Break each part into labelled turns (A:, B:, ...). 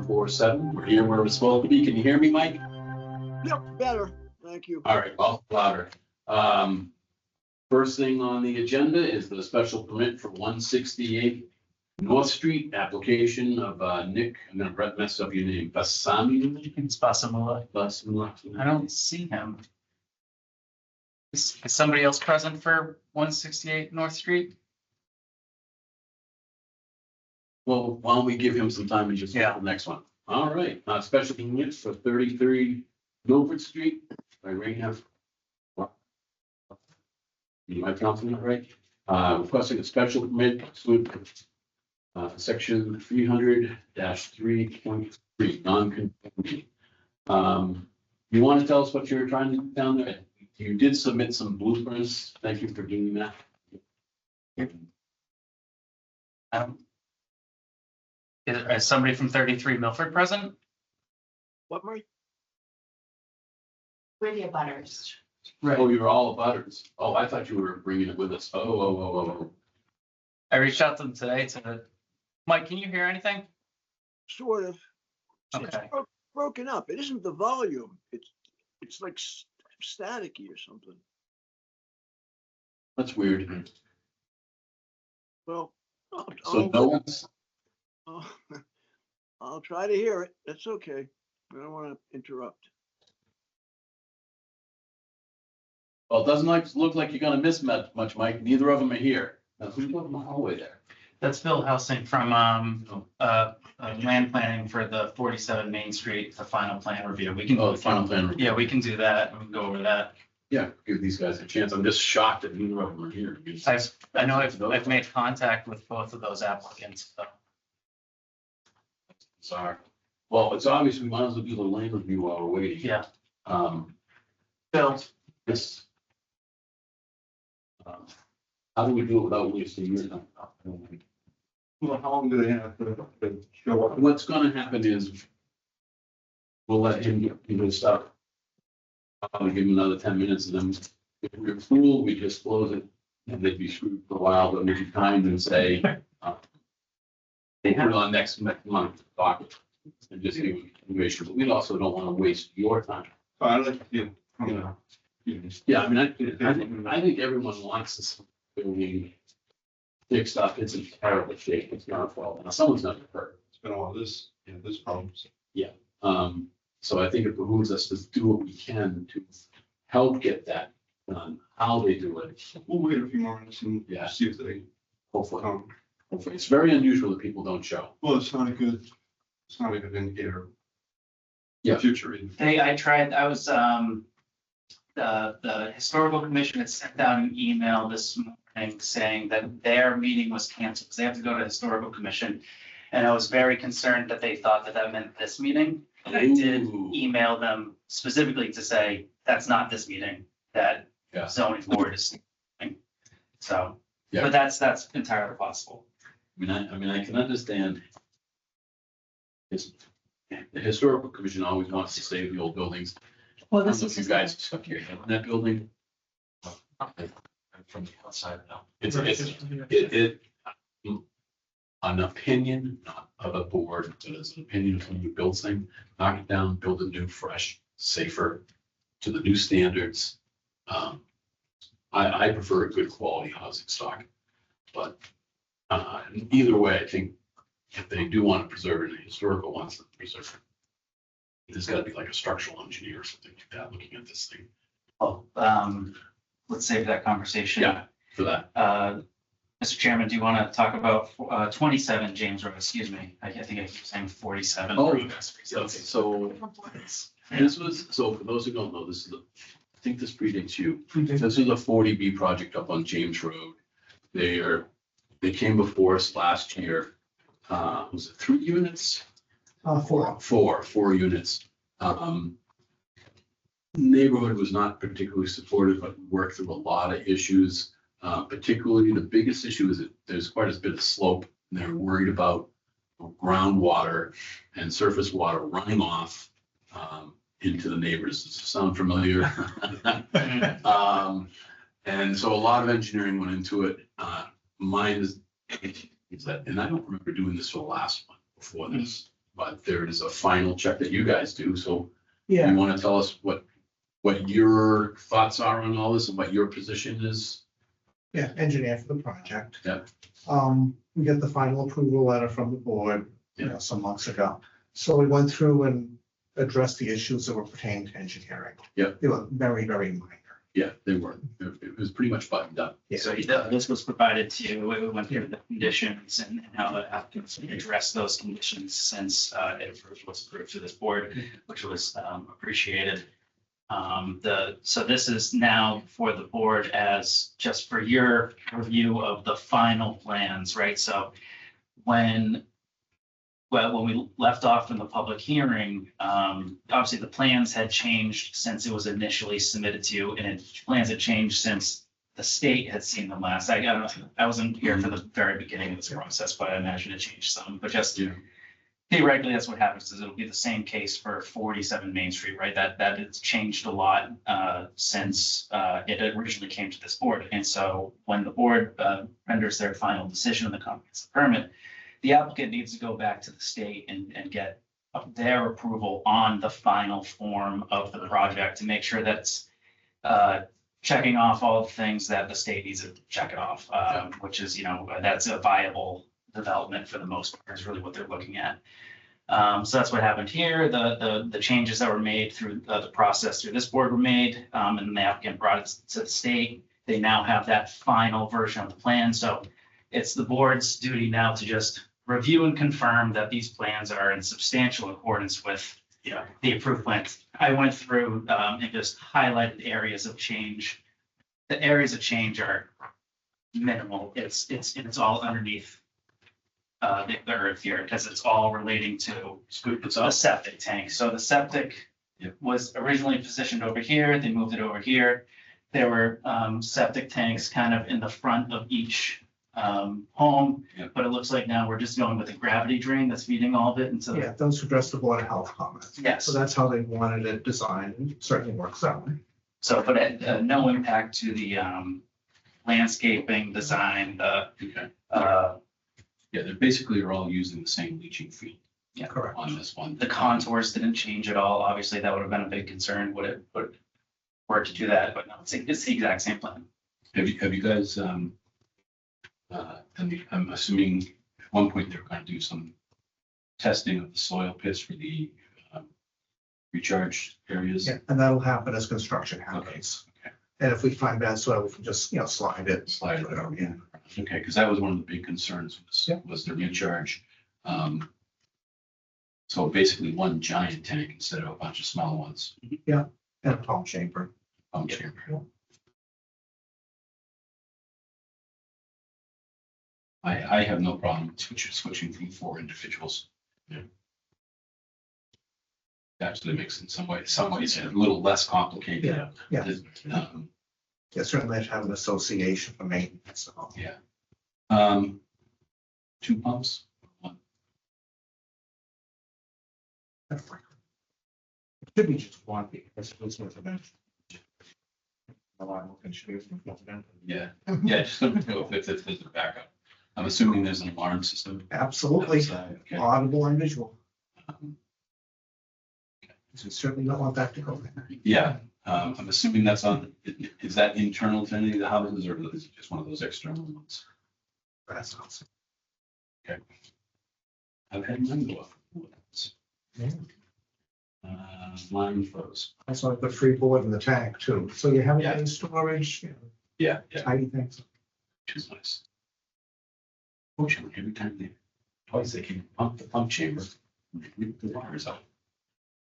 A: 147. We're here where we're supposed to be. Can you hear me, Mike?
B: Yep, better. Thank you.
A: All right, well, louder. First thing on the agenda is the special permit for 168 North Street, application of Nick, I'm gonna mess up your name, Bassami?
C: It's possible. I don't see him. Is somebody else present for 168 North Street?
A: Well, why don't we give him some time and just get the next one? All right, special permit for 33 Milford Street by Rainham. Am I pronouncing that right? Requesting a special permit pursuant to section 300-3.3, non-conforming. You want to tell us what you're trying to do down there? You did submit some blueprints. Thank you for doing that.
C: Is somebody from 33 Milford present?
B: What, Murray?
D: We're the abutters.
A: Oh, you're all abutters. Oh, I thought you were bringing it with us. Oh.
C: I reached out to them today Mike, can you hear anything?
B: Sort of. It's
C: Okay.
B: broken up. It isn't the volume. It's like staticky or something.
A: That's weird.
B: Well,
A: So no one's,
B: I'll try to hear it. That's okay. I don't want to interrupt.
A: well, it doesn't look like you're gonna miss much, Mike. Neither of them are here. Now, who's going in the hallway there?
C: That's Phil Helsing from land planning for the 47 Main Street, the final plan review. We can.
A: Oh, the final plan.
C: Yeah, we can do that. We can go over that.
A: Yeah, give these guys a chance. I'm just shocked that neither of them are here.
C: I know I've made contact with both of those applicants, so.
A: Sorry. Well, it's obvious we might as well do the land review while we're waiting.
C: Yeah.
A: Phil. Yes. How do we do it without wasting your time?
E: Well, how long do they have to show up?
A: What's gonna happen is we'll let him get his stuff. I'll give him another 10 minutes and then if we're cool, we just close it and they'd be screwed for a while, but maybe time and say, we'll put it on next month, talk and just give information, but we also don't want to waste your time.
E: I like, you
A: You
E: know,
A: know,
E: it's
A: yeah, I mean, I think everyone wants this building fixed up. It's in terrible shape. It's not a fault. Now, someone's not hurt.
E: been all this, this problems.
A: So I think it behooves us to do what we can to help get that done. How they do it,
E: We'll wait a few more minutes and
A: Yeah.
E: see if they
A: hopefully.
E: come.
A: Hopefully, it's very unusual that people don't show.
E: Well, it's not a good indicator. of
A: Yeah.
E: Future. either.
C: I was, the historical commission had sent out an email this morning saying that their meeting was canceled, because they have to go to historical commission. And I was very concerned that they thought that that meant this meeting. And I did
A: Ooh.
C: email them specifically to say, that's not this meeting, that
A: Yeah.
C: zoning board is. So,
A: Yeah.
C: but that's entirely possible.
A: I mean, I can understand. The historical commission always wants to save the old buildings.
D: Well,
A: I don't
D: this
A: know
D: is
A: if you guys stuck your head in that building.
F: From the outside now.
A: It's an opinion, not of a board, but it's an opinion of when you build thing, knock it down, build a new, fresh, safer, to the new standards. I prefer a good quality housing stock, but either way, I think if they do want to preserve it, the historical wants to preserve it. There's got to be like a structural engineer or something like that looking at this thing.
C: Oh, let's save that conversation.
A: Yeah, for that.
C: Mr. Chairman, do you want to talk about 27 James Road? Excuse me. I think I keep saying 47.
A: Oh, okay, so this was, so for those who don't know, this is I think this predates you. This is a 40B project up on James Road. They came before us last year. Was it 3 units?
B: 4.
A: Four units. Neighborhood was not particularly supportive, but worked through a lot of issues. Particularly the biggest issue is that there's quite a bit of slope and they're worried about groundwater and surface water running off into the neighbors. Does this sound familiar? And so a lot of engineering went into it. Mine is that, and I don't remember doing this for the last one before this. but there is a final check that you guys do, so
D: Yeah,
A: you want to tell us what your thoughts are on all this and what your position is?
D: yeah, engineer for the project.
A: Yeah.
D: We get the final approval letter from the board, some months ago. So we went through and addressed the issues that were pertaining to engineering.
A: Yeah.
D: They were very, very minor.
A: Yeah, they were. It was pretty much buttoned up.
D: Yeah.
C: So this was provided to you, we went through the conditions and how the applicants addressed those conditions since it was approved to this board, which was appreciated. So this is now for the board as just for your review of the final plans, right? So when we left off in the public hearing, obviously the plans had changed since it was initially submitted to you, and plans had changed since the state had seen them last. I don't know, I wasn't here for the very beginning of this process, but I imagine it changed some, but just
A: Yeah.
C: theoretically, that's what happens, is it'll be the same case for 47 Main Street, right? That it's changed a lot since it originally came to this board. And so when the board renders their final decision on the comprehensive permit, the applicant needs to go back to the state and get their approval on the final form of the project to make sure that's checking off all the things that the state needs to check it off, which is, that's a viable development for the most part, is really what they're looking at. So that's what happened here. The changes that were made through the process through this board were made, and the applicant brought it to the state. They now have that final version of the plan. So it's the board's duty now to just review and confirm that these plans are in substantial accordance with the approved plans. I went through and just highlighted areas of change. The areas of change are minimal. It's all underneath the earth here, because it's all relating to the septic tank. So the septic was originally positioned over here. They moved it over here. There were septic tanks kind of in the front of each home, but it looks like now we're just going with a gravity drain that's feeding all of it into
D: Yeah, those address the Board of Health comments.
C: Yes.
D: So that's how they wanted it designed, and it certainly works out.
C: So, but no impact to the landscaping design, the
A: Okay.
C: uh,
A: They basically are all using the same leaching field
D: Correct.
A: on this one.
C: the contours didn't change at all. Obviously, that would have been a big concern, would it were to do that, but no, it's the exact same plan.
A: Have you guys, I'm assuming at one point they're going to do some testing of the soil pits for the recharge areas?
D: Yeah, and that'll happen as construction happens.
A: Okay.
D: And if we find bad soil, we can just, slide it.
A: Slide it over,
D: Yeah.
A: Okay, because that was one of the big concerns
D: Yeah.
A: was the recharge. So basically one giant tank instead of a bunch of small ones.
D: And a pump chamber.
A: Pump chamber. I have no problem switching from 4 individuals. Yeah. Actually makes in some ways a little less complicated.
D: Yeah.
A: Um,
D: Yeah, certainly have an association for maintenance. So.
A: Yeah. 2 pumps. One.
D: It should be just one because it's residential. A lot more contribution.
A: Yeah, yeah, just let me know if there's a backup. I'm assuming there's an alarm system.
D: Absolutely,
A: outside, okay.
D: audible and visual.
A: Um,
D: So certainly don't want that to go there.
A: Yeah, I'm assuming that's on, is that internal to any of the houses or is it just one of those external ones?
D: That's awesome.
A: I've had mine go off.
D: Yeah.
A: Line froze.
D: Also like the free board in the tank too. So you have
A: Yeah.
D: any storage,
A: Yeah,
D: tidy things.
A: which is nice. Fortunately, every time twice they can pump the pump chamber, rip the wires out.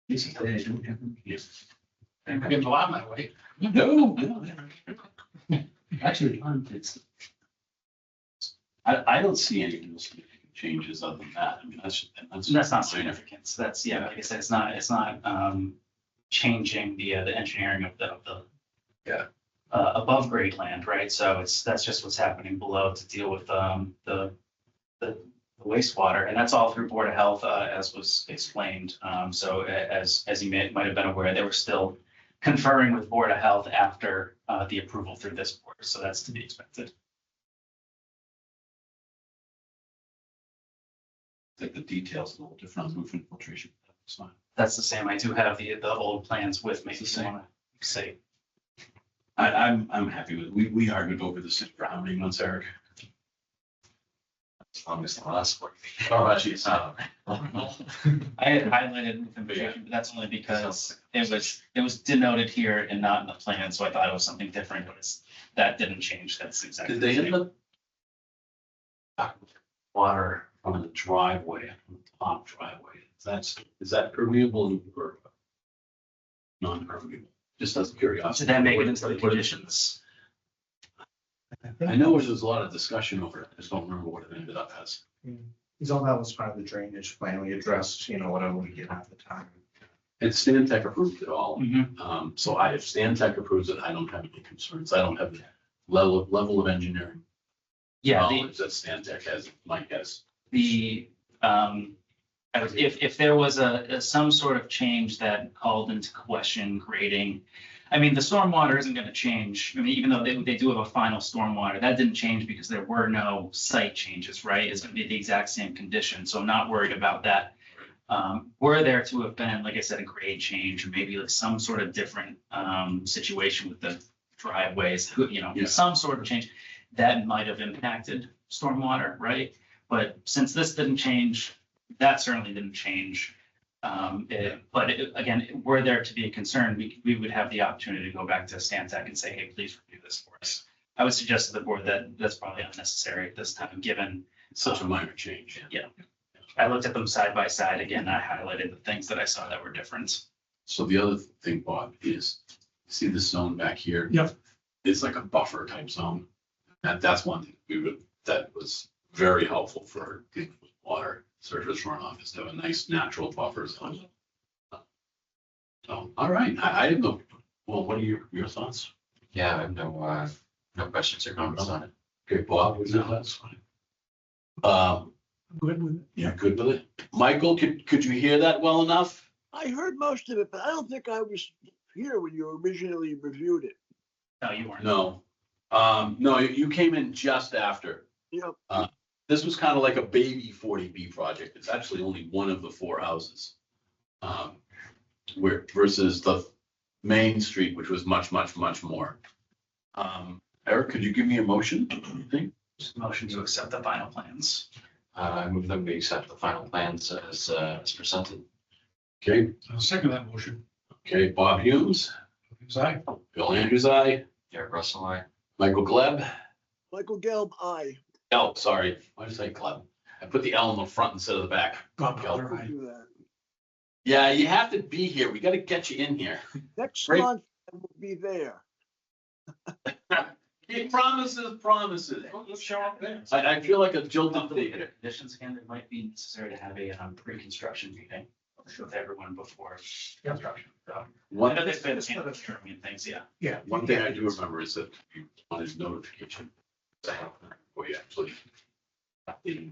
A: This is today, I don't have them here.
C: And get a lot that way.
A: No. Actually, I don't see any real significant changes other than that. I mean, that's
C: That's not
A: minor.
C: significant. So that's, like I said, it's not changing the engineering of the
A: Yeah.
C: above grade land, right? So that's just what's happening below to deal with the wastewater, and that's all through Board of Health, as was explained. So as you might have been aware, they were still conferring with Board of Health after the approval through this board, so that's to be expected.
A: that the details a little different on roof infiltration. That's fine.
C: That's the same. I do have the old plans with me.
A: It's the
C: if you
A: same.
C: wanna See.
A: I'm happy with, we argued over this for how many months, Eric?
F: As long as the last one.
A: Oh, geez.
C: I had highlighted roof infiltration, but that's only because it was denoted here and not in the plan, so I thought it was something different, but that didn't change. That's exactly.
A: Did they
C: the
A: end
C: same.
A: up water on the driveway, on the top driveway? Is that permeable or non-permeable? Just as curiosity.
C: Did that make it into the
A: What-
C: conditions?
A: I know there's a lot of discussion over it. I just don't remember what it ended up as.
D: Because all that was part of the drainage plan. We addressed, whatever we did at the time.
A: And Stan Tech approved it all.
C: Mhm.
A: So if Stan Tech approves it, I don't have any concerns. I don't have the level of engineering
C: Yeah,
A: knowledge that Stan Tech has, Mike has.
C: if there was some sort of change that called into question grading, I mean, the stormwater isn't gonna change. I mean, even though they do have a final stormwater, that didn't change because there were no site changes, right? It's gonna be the exact same condition, so I'm not worried about that. Were there to have been, like I said, a grade change, or maybe like some sort of different situation with the driveways,
A: Yeah.
C: some sort of change, that might have impacted stormwater, right? But since this didn't change, that certainly didn't change. Again, were there to be a concern, we would have the opportunity to go back to Stantec and say, hey, please review this for us. I would suggest to the board that that's probably unnecessary at this time, given
A: It's such a minor change.
C: I looked at them side by side again. I highlighted the things that I saw that were different.
A: So the other thing, Bob, is see this zone back here?
D: Yep.
A: It's like a buffer type zone. And that's one thing that was very helpful for dealing with water surface runoff, is to have a nice natural buffer zone. So, all right, I have no, well, what are your thoughts?
F: Yeah, I have no questions or comments on it.
A: Okay, Bob, what's your thoughts?
B: Good with it.
A: You're good with it? Michael, could you hear that well enough?
B: I heard most of it, but I don't think I was here when you originally reviewed it.
C: No, you weren't.
A: No. No, you came in just after.
B: Yep.
A: This was kind of like a baby 40B project. It's actually only one of the 4 houses. Versus the Main Street, which was much, much, much more. Eric, could you give me a motion? You think?
C: Just motion to accept the final plans.
F: I move that we accept the final plans as presented.
A: Okay,
E: I'll second that motion.
A: okay, Bob Humes,
E: Aye.
A: Bill Andrews, aye,
F: Derek Russell, I.
A: Michael Gleb.
B: Michael Gelb, aye.
A: Oh, sorry, why did I say Gleb? I put the L in the front instead of the back.
E: Bob
A: Gelb.
E: Butler, aye.
B: Do that.
A: Yeah, you have to be here. We gotta get you in here.
B: Next
A: Great.
B: month, I will be there.
A: He promises.
E: Let's show up there.
A: I feel like a jilted
C: The
A: thief.
C: conditions again, it might be necessary to have a pre-construction meeting with everyone before construction. So, I
A: One,
C: know there's been and things, yeah.
D: Yeah.
A: one thing I do remember is that you wanted notification. Before you actually.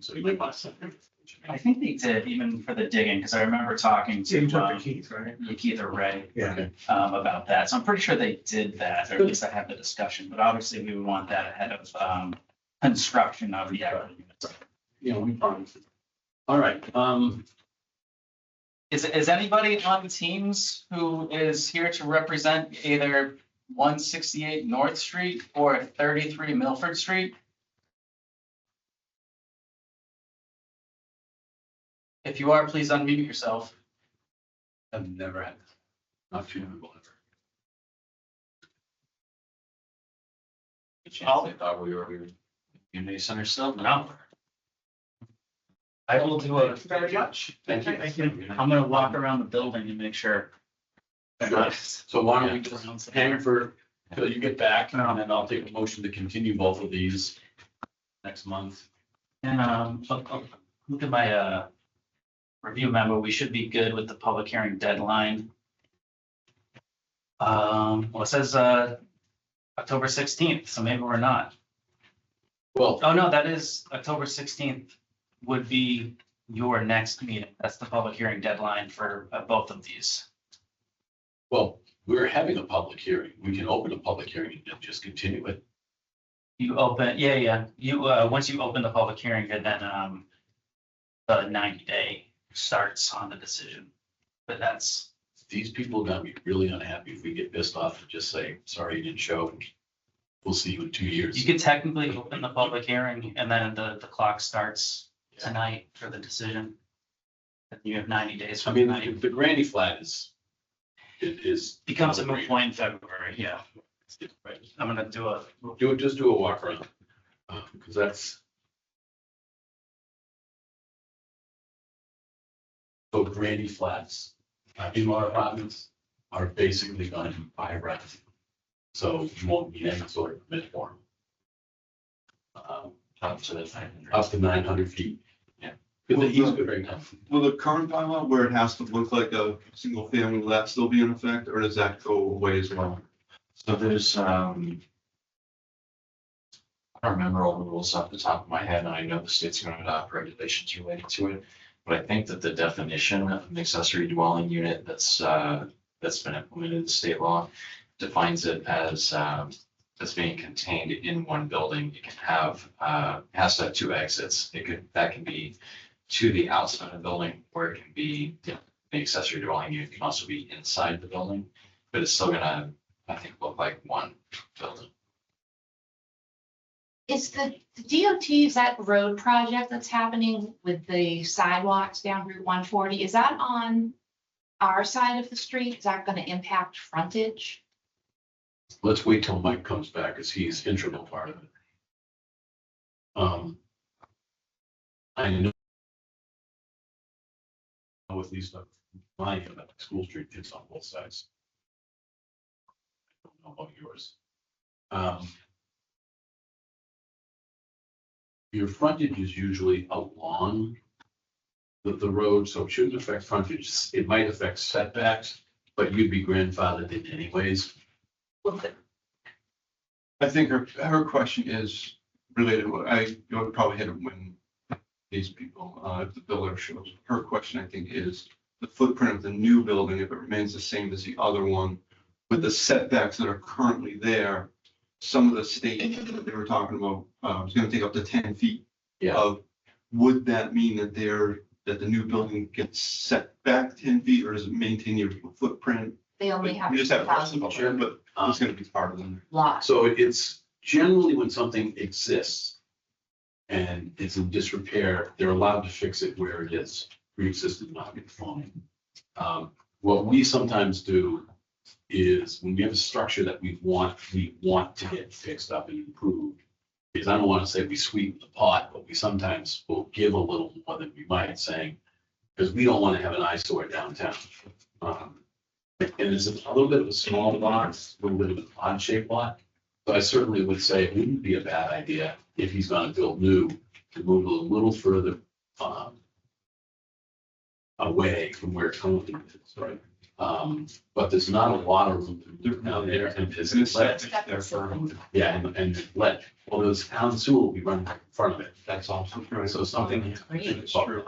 A: So you might want to send notification.
C: I think they did, even for the digging, because I remember talking
D: So you
C: to
D: took the keys, right?
C: Keith or Ray
D: Yeah.
A: Okay.
C: about that. So I'm pretty sure they did that, or at least I had the discussion, but obviously we would want that ahead of construction of the actual units.
A: You know, we promise. All right,
C: Is anybody on Teams who is here to represent either 168 North Street or 33 Milford Street? If you are, please unmute yourself.
A: I've never had, not too many will ever.
F: Good chance they thought we were community center still.
C: No. I will do a.
D: Very much.
A: Thank you.
C: I'm gonna walk around the building and make sure.
A: Sure. So why don't we just hang for, till you get back, and then I'll take a motion to continue both of these next month.
C: And, look at my, review memo, we should be good with the public hearing deadline. Well, it says, October 16th, so maybe we're not.
A: Well,
C: Oh, no, that is October 16th would be your next meeting. That's the public hearing deadline for both of these.
A: we're having a public hearing. We can open a public hearing and just continue it.
C: You open, yeah, you, once you open the public hearing, then, the 90-day starts on the decision. But that's,
A: These people are gonna be really unhappy if we get pissed off and just say, sorry, you didn't show. We'll see you in 2 years.
C: you could technically open the public hearing and then the clock starts tonight for the decision. And you have 90 days
A: I
C: from
A: mean,
C: tonight.
A: the granny flat is, it is.
C: Becomes a moot point in February, yeah.
A: Right.
C: I'm gonna do a,
A: Just do a walk around, because that's. So granny flats, in-law apartments are basically going to be by right. So you won't need any sort of permit for them.
F: Up to the 900.
A: Up to 900 feet.
F: Yeah.
A: Because he's good right now.
E: Will the current bylaw where it has to look like a single family, will that still be in effect, or does that go away as well?
F: So there's, I don't remember all the rules off the top of my head, and I know the state's going to adopt regulations related to it. But I think that the definition of an accessory dwelling unit that's been implemented in state law defines it as being contained in one building. It can have, has to have two exits. That can be to the outside of the building, or it can be, the accessory dwelling unit can also be inside the building, but it's still gonna, I think, look like one building.
G: Is the DOT, is that road project that's happening with the sidewalks down Route 140, is that on our side of the street? Is that gonna impact frontage?
A: Let's wait till Mike comes back, because he's integral part of it. I know at least my school street is on both sides. I don't know about yours. Your frontage is usually along the road, so it shouldn't affect frontage. It might affect setbacks, but you'd be grandfathered in anyways.
E: I think her question is related, you'll probably hit it when these people, if the builder shows. Her question, I think, is the footprint of the new building, if it remains the same as the other one, with the setbacks that are currently there, some of the state that they were talking about, is gonna take up to 10 feet.
A: Yeah.
E: Of, would that mean that that the new building gets set back 10 feet, or does it maintain your footprint?
G: They only have
E: We just have a question
G: 2,000
E: about that, but it's gonna be part of them.
G: lots.
A: So it's generally when something exists and it's in disrepair, they're allowed to fix it where it is, pre-existing non-conforming. What we sometimes do is when we have a structure that we want to get fixed up and improved, is I don't want to say we sweep the pot, but we sometimes will give a little more than we might, saying, because we don't want to have an eyesore downtown. And it's a little bit of a small lot, a little bit of an odd shaped lot. But I certainly would say it wouldn't be a bad idea if he's gonna build new, to move a little further away from where it currently is, right? But there's not a lot of room to do down there, and
E: It's
A: it's let,
E: there for,
A: yeah, and let, well, there's town sewer will be running in front of it.
E: that's also true.
A: So something.
E: It's true.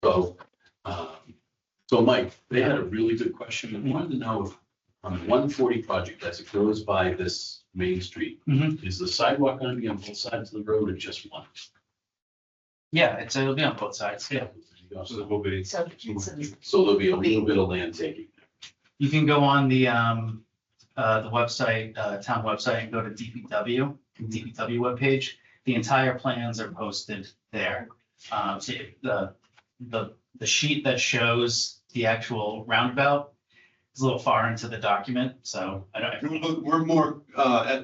A: So Mike, they had a really good question. They wanted to know if on the 140 project, as it goes by this main street,
C: Mhm.
A: is the sidewalk gonna be on both sides of the road or just one?
C: yeah, it'll be on both sides, yeah.
E: So there will be.
G: So it's
A: So there'll be a little bit of land taking.
C: You can go on the website, town website, and go to DPW webpage. The entire plans are posted there. So the sheet that shows the actual roundabout is a little far into the document, so I don't.
E: We're more,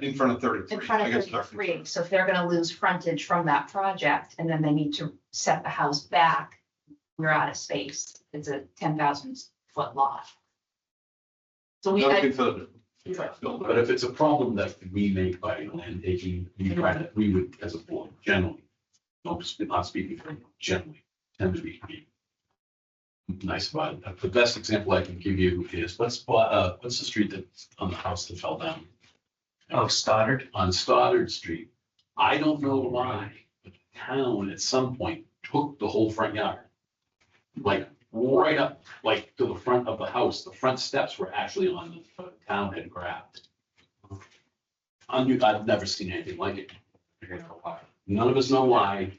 E: in front of 33.
G: in front
E: I
G: of
E: guess
G: 33, so if they're gonna lose frontage from that project, and then they need to set the house back, we're out of space. It's a 10,000 foot lot. So we,
E: Nothing further.
A: But if it's a problem that we make by land taking, we would, as a board, generally, not speaking for you, generally, tend to be nice about it. The best example I can give you is, what's the street that's on the house that fell down?
C: Oh, Stoddard?
A: On Stoddard Street. I don't know why, but the town at some point took the whole front yard. Like right up, like to the front of the house, the front steps were actually on the town had grabbed. I've never seen anything like it. None of us know why.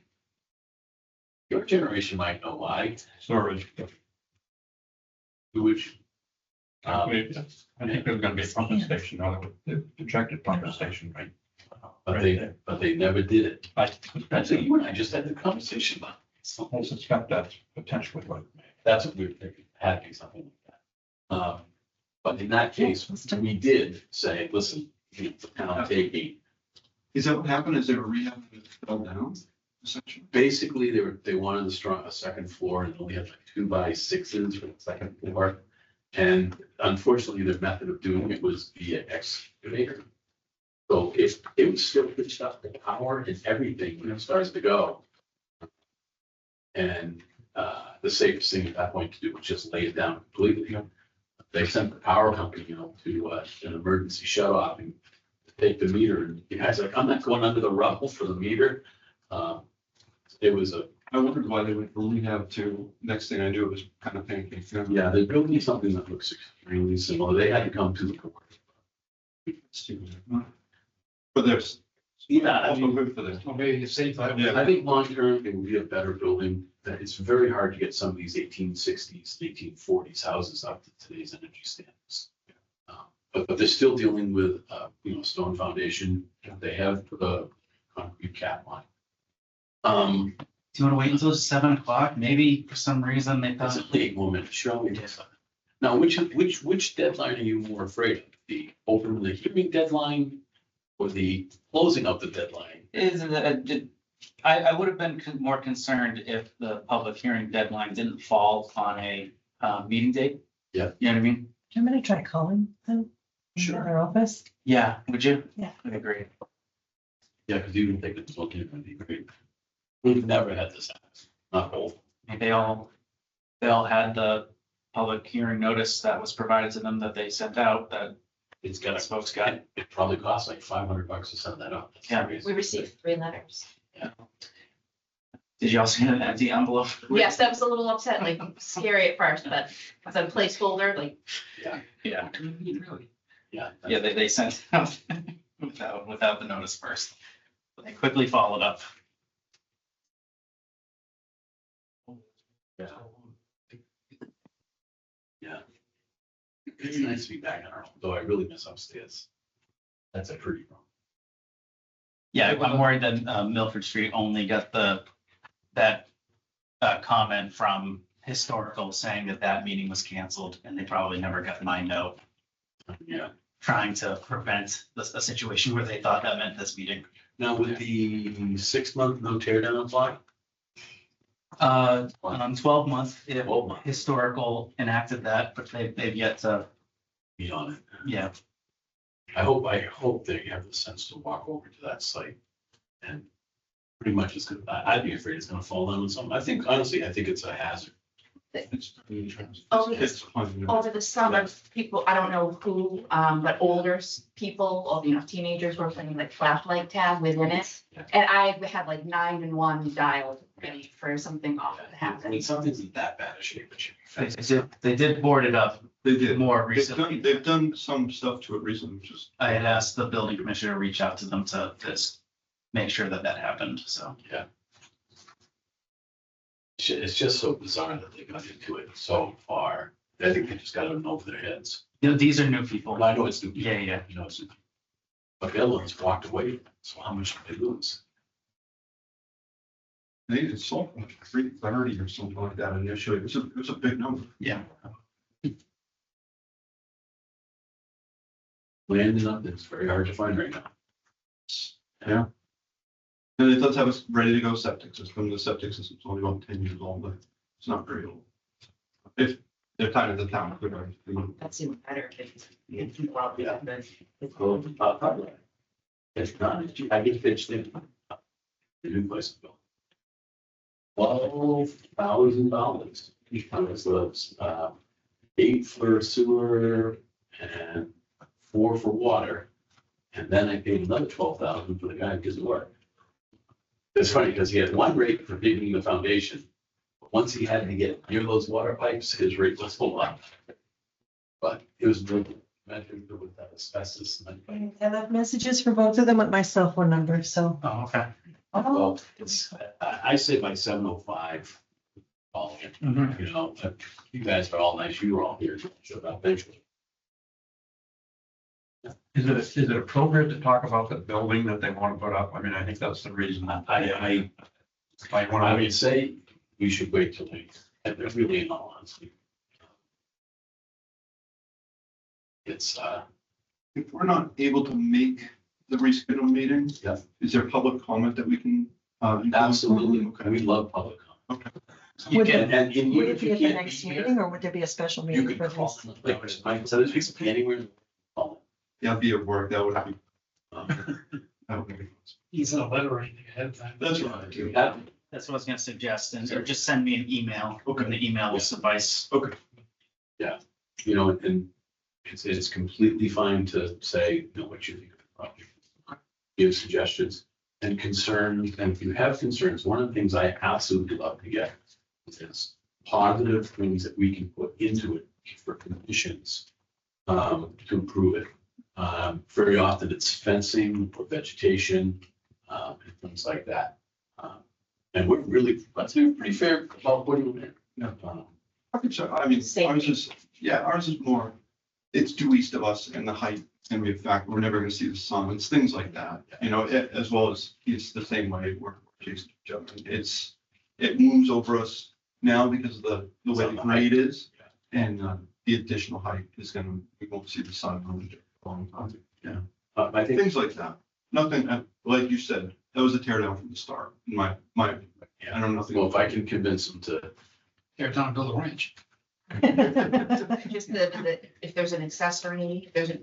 A: Your generation might know why,
H: storage.
A: which,
H: I think there's gonna be a pumping station, a projected pumping station, right?
A: but they never did it.
H: I
A: That's what you and I just had the conversation about.
H: I suspect that's potentially what.
A: That's what we were thinking, having something like that. But in that case, we did say, listen, the town taking,
E: Is that what happened? Is there a rehab that fell down, essentially?
A: basically, they wanted a second floor and only had like 2x6s for the second floor. And unfortunately, their method of doing it was via excavator. So if it was still pitched up the power and everything when it starts to go. And the safest thing at that point to do was just lay it down completely. They sent the power company, to an emergency shut off and take the meter. And the guy's like, I'm not going under the rubble for the meter. It was
E: I wondered why they went from rehab to, next thing I knew, it was kind of panicking.
A: yeah, they're building something that looks extremely similar. They had to come to the court.
E: But there's.
A: Yeah, I
E: Also
A: mean,
E: good for them.
H: Well, maybe you say that.
E: Yeah.
A: I think long-term, it would be a better building. That it's very hard to get some of these 1860s, 1840s houses up to today's energy standards. But they're still dealing with, stone foundation. They have the concrete cap line.
C: Do you want to wait until 7 o'clock? Maybe for some reason they
A: That's
C: thought.
A: a big moment. Show me this. Now, which deadline are you more afraid of? The open the hearing deadline or the closing of the deadline?
C: I would have been more concerned if the public hearing deadline didn't fall on a meeting date.
A: Yeah.
C: You know what I mean?
I: Do you want me to try calling them?
A: Sure.
I: In their office?
C: Yeah, would you?
I: Yeah.
C: I agree.
A: Yeah, because you don't think it's looking at be great. We've never had this happen. Not both.
C: They all had the public hearing notice that was provided to them that they sent out that
A: It's got
C: those folks got.
A: it probably costs like $500 to send that out. That's
C: Yeah.
A: crazy.
G: We received 3 letters.
C: Did you also get an empty envelope?
G: Yes, that was a little upsetting, scary at first, but as a placeholder, like,
C: Yeah.
A: Really? Yeah.
C: Yeah, they sent out without the notice first. They quickly followed up.
A: Yeah. Yeah. It's nice to be back in our home, though I really miss upstairs. That's a pretty room.
C: Yeah, I'm worried that Milford Street only got that comment from historical saying that meeting was canceled, and they probably never got my note
A: Yeah.
C: trying to prevent a situation where they thought that meant this meeting.
A: Now with the 6-month no tear down apply,
C: 12-month, if
A: 12 month,
C: historical enacted that, but they've yet to,
A: be on it.
C: yeah.
A: I hope they have the sense to walk over to that site and pretty much it's gonna, I'd be afraid it's gonna fall down on something. Honestly, I think it's a hazard.
E: It's
G: Over
E: it's fun.
G: over the summer, people, I don't know who, but older people, or, teenagers were playing like flashlight tag within it.
A: Yeah.
G: And I had like 911 dialed ready for something awful to
A: I
G: happen.
A: mean, something's in that bad a shape, it should be fixed.
C: They did board it up
E: They did.
C: more
E: They've
C: recently.
E: done some stuff to it recently, which is.
C: I had asked the building commissioner to reach out to them to just make sure that happened, so.
A: It's just so bizarre that they got into it so far. I think they just got it over their heads.
C: These are new people.
A: I know it's new. people,
C: Yeah.
A: It's new people. But the other ones walked away, so how much did they lose?
E: They it's sold for like 330 or something like that initially. It was a big number.
C: Yeah.
A: Land and up, it's very hard to find right now. Yeah.
E: And it does have a ready to go septic system. The septic system's only about 10 years old, but it's not very old. If they're tied to the town, they're going to.
G: That's even better.
A: Yeah. Well, probably. It's not, I get pitched in. The new place to build. $12,000. It was 8 for sewer and 4 for water. And then I paid another 12,000 for the guy who gives the work. It's funny because he had one rate for digging the foundation. But once he had to get near those water pipes, his rate was a lot. But it was really measured with that asbestos.
I: I left messages for both of them with my cell phone number, so
C: Oh, okay.
A: Well, it's, I say by 7:05. All in,
H: Mhm.
A: you know, you guys are all nice, you were all here, showed up eventually.
H: Is it appropriate to talk about the building that they want to put up? I mean, I think that's the reason.
A: I
H: Might want
A: I
H: to
A: would say we should wait till we, and they're really in all honesty. It's,
E: If we're not able to make the rescheduled meeting.
A: Yeah.
E: Is there public comment that we can? Include?
A: absolutely,
E: Okay.
A: we love public comment.
C: You
I: Would
C: can,
A: And even
I: Would it
A: if you
I: be at the
A: can't
I: next
A: be here,
I: meeting or would there be a special
A: you
I: meeting
A: could
I: for
A: call
I: this?
A: them, like, Mike said, it's anywhere. Call
E: Yeah, I'll be at work. That would be.
A: them.
E: That would be.
J: He's not letter or anything ahead of time.
E: That's right.
A: That-
C: that's what I was gonna suggest, and or just send me an email,
E: Okay.
C: and the email will suffice.
E: Okay.
A: You know, and it's completely fine to say, you know, what you think of the project. Give suggestions and concerns, and if you have concerns, one of the things I absolutely love to get is positive things that we can put into it for conditions to improve it. Very often it's fencing or vegetation, and things like that. And we're really, let's be pretty fair about putting it in.
E: Yeah. Okay, so I mean, ours is, yeah, ours is more, it's due east of us and the height can be a factor. We're never gonna see the sun. It's things like that, you know, as well as it's the same way we're chasing each other. It moves over us now because of the way the grade is. And the additional height is gonna, we won't see the sun for a long time. Yeah,
A: I think,
E: things like that. Nothing, like you said, that was a tear down from the start, in my opinion. I don't know.
A: well, if I can convince them to,
J: Tear down and build a ranch.
G: Just if there's an accessory, if there's a,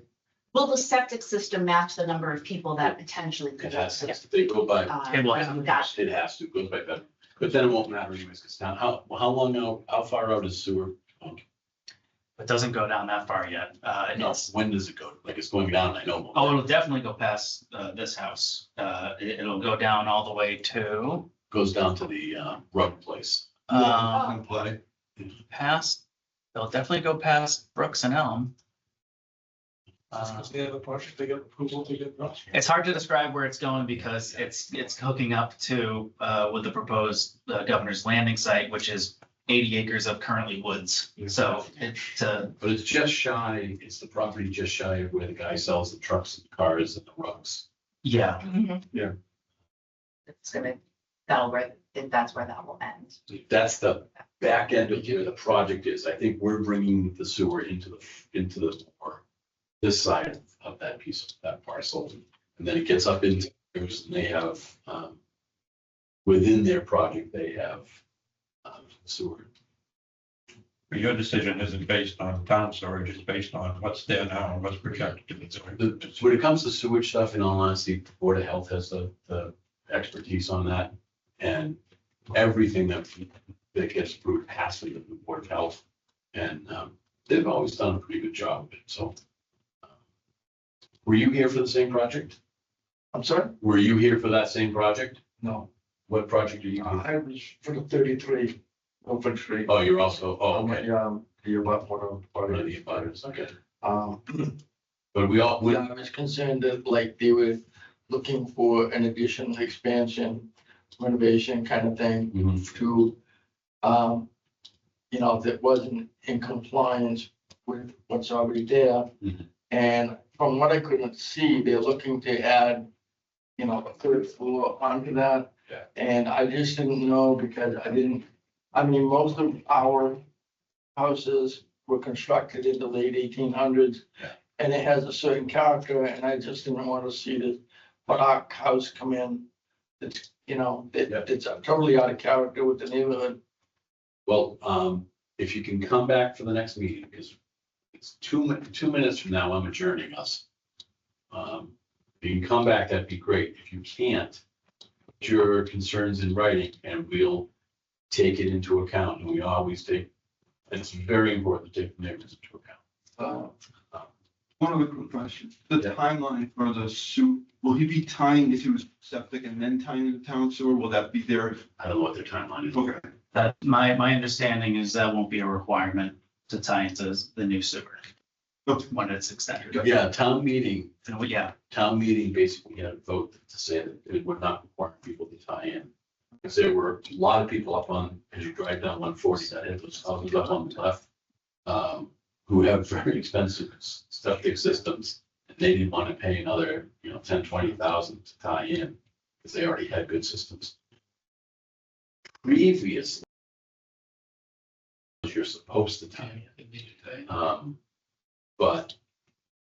G: will the septic system match the number of people that potentially could?
A: it has, they go by,
C: It will.
G: Got
A: it has to, goes by better. But then it won't matter anyways, because now, how long now, how far out is sewer?
C: It doesn't go down that far yet.
A: No,
C: It's,
A: when does it go? Like, it's going down, I know.
C: oh, it'll definitely go past, this house. It'll go down all the way to,
A: Goes down to the rubber place.
C: um,
E: Play.
C: past, it'll definitely go past Brooks and Elm.
J: They have a project, they get approval to get project.
C: It's hard to describe where it's going because it's hooking up to, with the proposed Governor's Landing site, which is 80 acres of currently woods. So it's,
A: But it's just shy, it's the property just shy of where the guy sells the trucks and cars and the rugs.
C: yeah,
E: Yeah.
G: It's gonna, that's where that will end.
A: That's the back end of where the project is. I think we're bringing the sewer into the, or this side of that piece of that parcel. And then it gets up into, and they have, within their project, they have sewer.
H: Your decision isn't based on town storage, it's based on what's there now and what's projected to be there.
A: When it comes to sewage stuff, in all honesty, the Board of Health has the expertise on that. And everything that gets approved has to go to the Board of Health. And they've always done a pretty good job of it, so. Were you here for the same project?
B: I'm sorry?
A: Were you here for that same project?
B: No,
A: What project are you? here?
B: I was for the 33 Open Street.
A: Oh, you're also, oh, okay.
B: The about one of
A: One of the abutters, okay. But
K: Yeah, I was concerned that like they were looking for an additional expansion, renovation kind of thing
A: Mhm.
K: to, that wasn't in compliance with what's already there.
A: Mhm.
K: And from what I couldn't see, they're looking to add, a third floor onto that.
A: Yeah.
K: And I just didn't know because most of our houses were constructed in the late 1800s.
A: Yeah.
K: And it has a certain character, and I just didn't want to see this Barak house come in. It's, it's totally out of character with the neighborhood.
A: Well, if you can come back for the next meeting, because it's 2 minutes from now, I'm adjourning us. If you can come back, that'd be great. If you can't, put your concerns in writing and we'll take it into account. And we always take, and it's very important to take the neighbors into account.
E: One other quick question. The
A: Yeah.
E: timeline for the sewer, will he be tying if he was septic and then tying into town sewer? Will that be there?
A: I don't know what their timeline is.
E: Okay.
C: that, my understanding is that won't be a requirement to tie into the new sewer. when it's extended.
A: Yeah, town meeting
C: Yeah,
A: basically had a vote to say that it would not require people to tie in. Because there were a lot of people up on, as you drive down 140, that had those houses up on the left, who have very expensive septic systems. And they didn't want to pay another, 10, 20,000 to tie in, because they already had good systems. Previously, you're supposed to tie in. But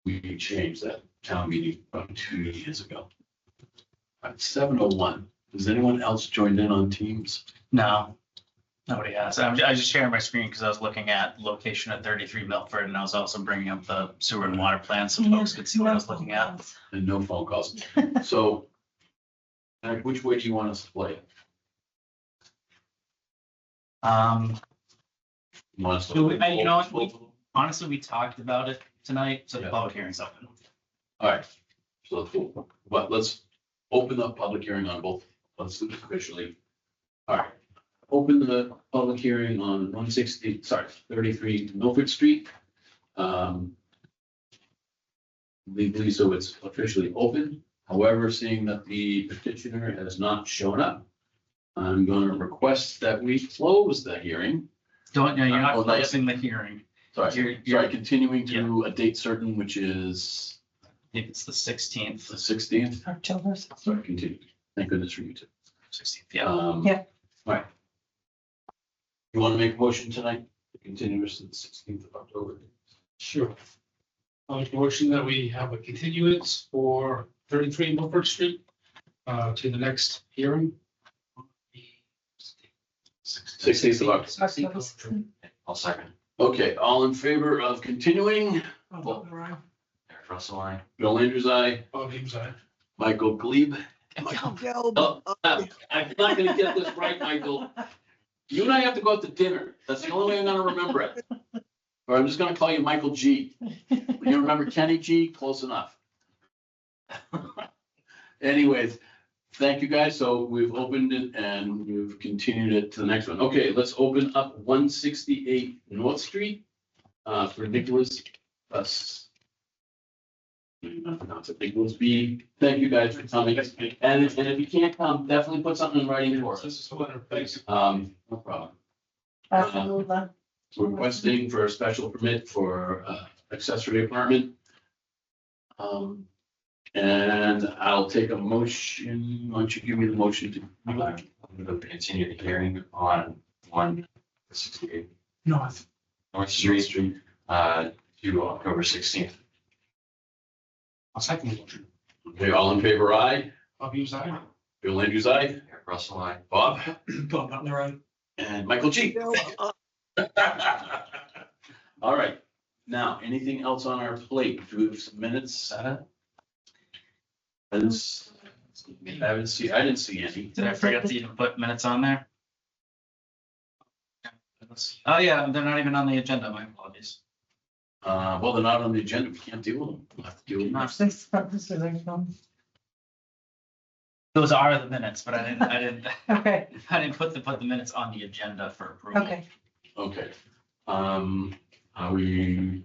A: we changed that town meeting about 2 years ago. At 7:01, has anyone else joined in on Teams?
C: no, nobody has. I was just sharing my screen because I was looking at location at 33 Milford, and I was also bringing up the sewer and water plan so folks could see what I was looking at.
A: And no phone calls. So, which way do you want us to play it? You want us to-
C: So honestly, we talked about it tonight, so the public hearing's open.
A: All right, so let's open the public hearing on both. Let's do it officially. All right, open the public hearing on 33 Milford Street. Legally, so it's officially open. However, seeing that the petitioner has not shown up, I'm going to request that we close the hearing.
C: You're not
A: Oh, no.
C: closing the hearing.
A: Sorry, continuing to a date certain, which is
C: I think it's the 16th.
A: the 16th.
I: October.
A: Sorry, continue. Thank goodness for you too.
C: 16th, yeah.
I: Yeah.
A: All right. You want to make a motion tonight to continue this to the 16th of October?
J: Sure. I'll make a motion that we have a continuance for 33 Milford Street to the next hearing.
A: 16th of October.
I: October.
F: I'll second.
A: Okay, all in favor of continuing?
F: Eric Russell, I.
A: Bill Andrews, aye.
J: Bob Humes, aye.
A: Michael Glebe.
B: Michael Gelb,
A: Oh, I'm not gonna get this right, Michael. You and I have to go out to dinner. That's the only way I'm gonna remember it. Or I'm just gonna call you Michael G. You remember Kenny G? Close enough. Anyways, thank you guys. So we've opened it and we've continued it to the next one. Okay, let's open up 168 North Street for Nicholas. Not a Nicholas B. Thank you guys for coming. And if you can't come, definitely put something in writing for
J: This
A: us.
J: is what thanks.
A: No problem.
I: Absolutely.
A: We're requesting for a special permit for accessory apartment. And I'll take a motion. Why don't you give me the motion to?
F: I'm going to continue the hearing on 168
J: North.
F: North Street, to October 16th.
J: I'll second the motion.
A: Okay, all in favor, aye.
J: Bob Humes, aye.
A: Bill Andrews, aye.
F: Eric Russell, I.
A: Bob
J: Bob Butler, aye.
A: and Michael G.
B: Gelb,
A: All right. Now, anything else on our plate? Do we have some minutes? I didn't see any.
C: Did I forget to even put minutes on there? Oh, yeah, they're not even on the agenda. My apologies.
A: Well, they're not on the agenda. We can't deal with them. We'll have to deal with them.
C: Those are the minutes, but I didn't
I: Okay,
C: put the minutes on the agenda for approval.
I: okay.
A: Okay. Are we,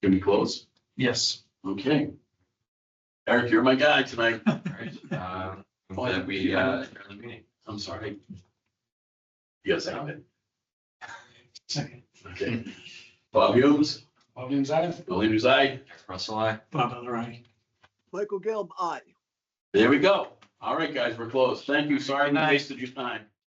A: can we close?
C: Yes.
A: Okay. Eric, you're my guy tonight.
F: All right. That we, adjourn the meeting.
A: I'm sorry. Yes, I have it.
J: Second.
A: Okay. Bob Humes,
J: Bob Humes, aye.
A: Bill Andrews, aye.
F: Eric Russell, I.
J: Bob Butler, aye.
B: Michael Gelb, aye.
A: There we go. All right, guys, we're closed. Thank you. Sorry we wasted your time.